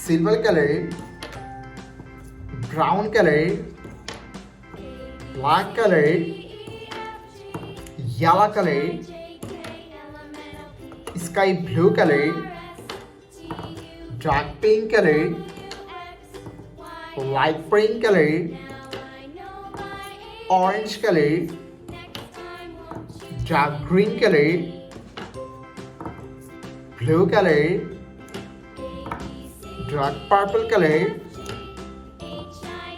silver color, brown color, black color, yellow color, sky blue color, dark pink color, light pink color, orange color, dark green color, blue color, dark purple color,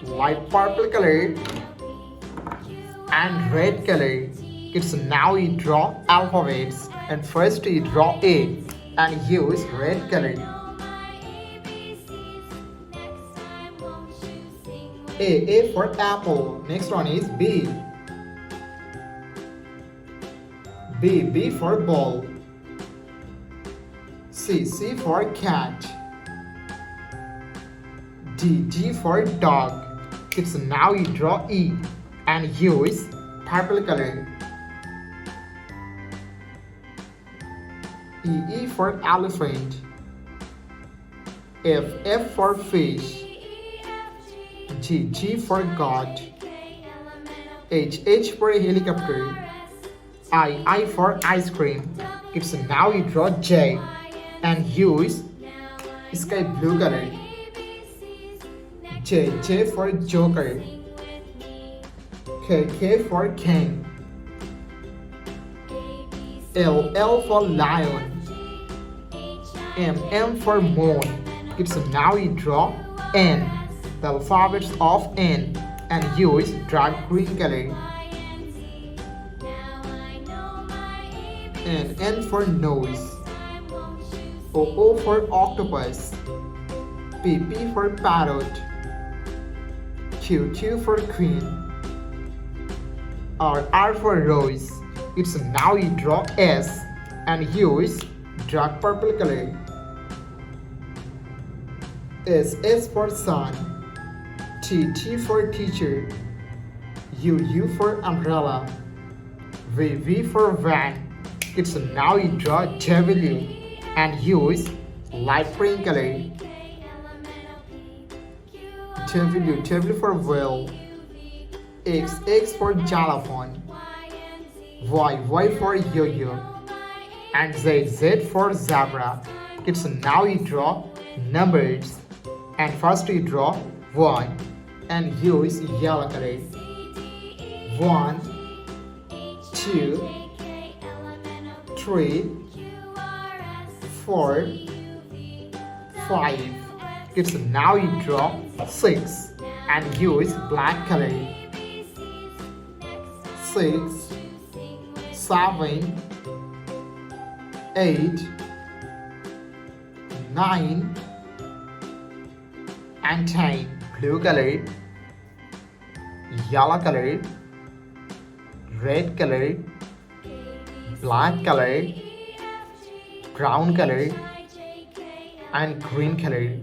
light purple color, and red color. Kids, now you draw alphabets, and first you draw A and use red color. A for apple. Next one is B. B for ball. C for cat. D for dog. Kids, now you draw E and use purple color. E for elephant. F for fish. G for God. H for helicopter. I for ice cream. Kids, now you draw J and use sky blue color. J for joker. K for king. L for lion. M for moon. Kids, now you draw N, the alphabets of N, and use dark green color. N for nose. O for octopus. P for parrot. Q for queen. R for rose. It's now you draw S and use dark purple color. S for sun. T for teacher. U for umbrella. V for van. It's now you draw W and use light pink color. W for whale. X for xylophone. Y for yo-yo. And Z for zebra. It's now you draw numbers. And first you draw 1 and use yellow color. 1, 2, 3, 4, 5. It's now you draw 6 and use black color. 6, 7, 8, 9, and 10. Blue color, yellow color, red color, black color, brown color, and green color.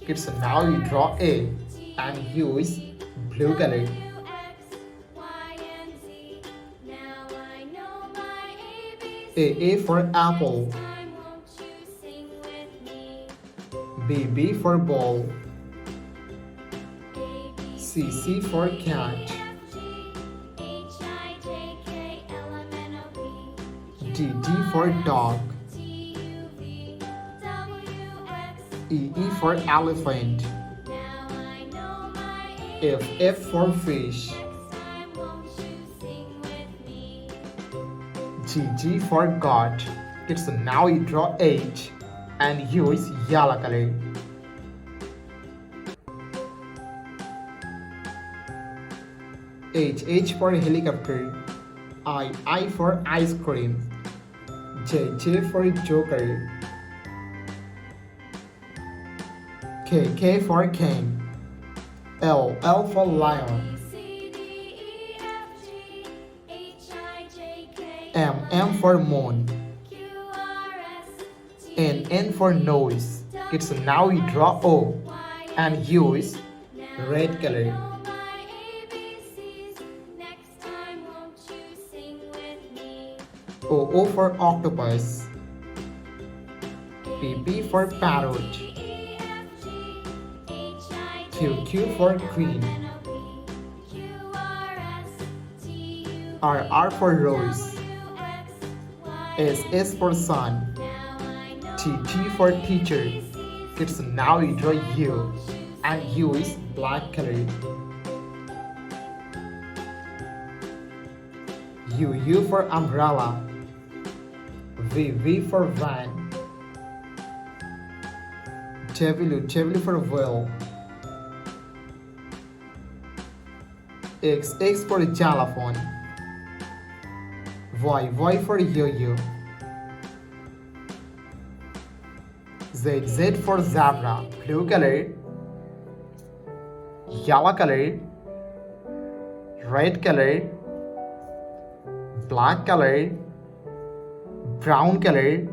Kids, now you draw A and use blue color. A for apple. B for ball. C for cat. D for dog. E for elephant. F for fish. G for God. It's now you draw H and use yellow color. H for helicopter. I for ice cream. J for joker. K for king. L for lion. M for moon. N for nose. It's now you draw O and use red color. O for octopus. P for parrot. Q for queen. R for rose. S for sun. T for teacher. Kids, now you draw U, and U is black color. U for umbrella. V for van. W for whale. X for xylophone. Y for yo-yo. Z for zebra. Blue color, yellow color, red color, black color, brown color,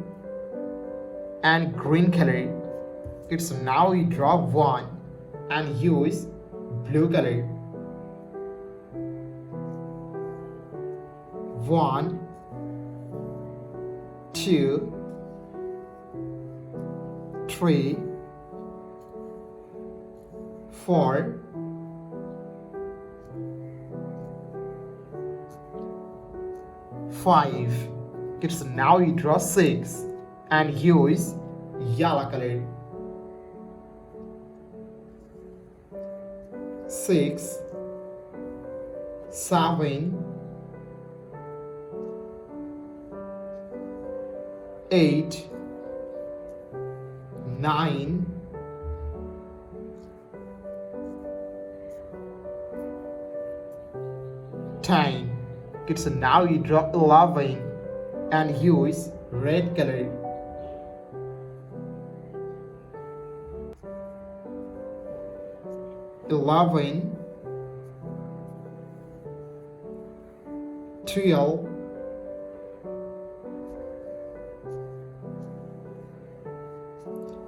and green color. It's now you draw one and use blue color. 1, 2, 3, 4, 5. It's now you draw 6 and use yellow color. 6, 7, 8, 9, 10. Kids, now you draw 11 and use red color. 11, 12,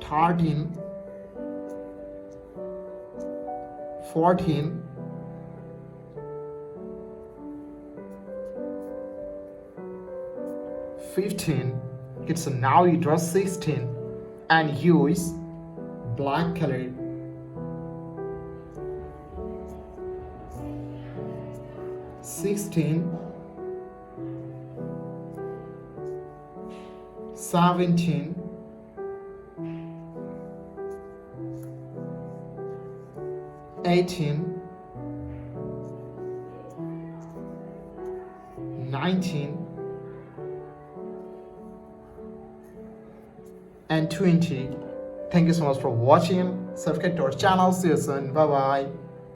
13, 14, 15. It's now you draw 16 and use black color. 16, 17, 18, 19, and 20. Thank you so much for watching. Subscribe to our channel. See you soon. Bye bye.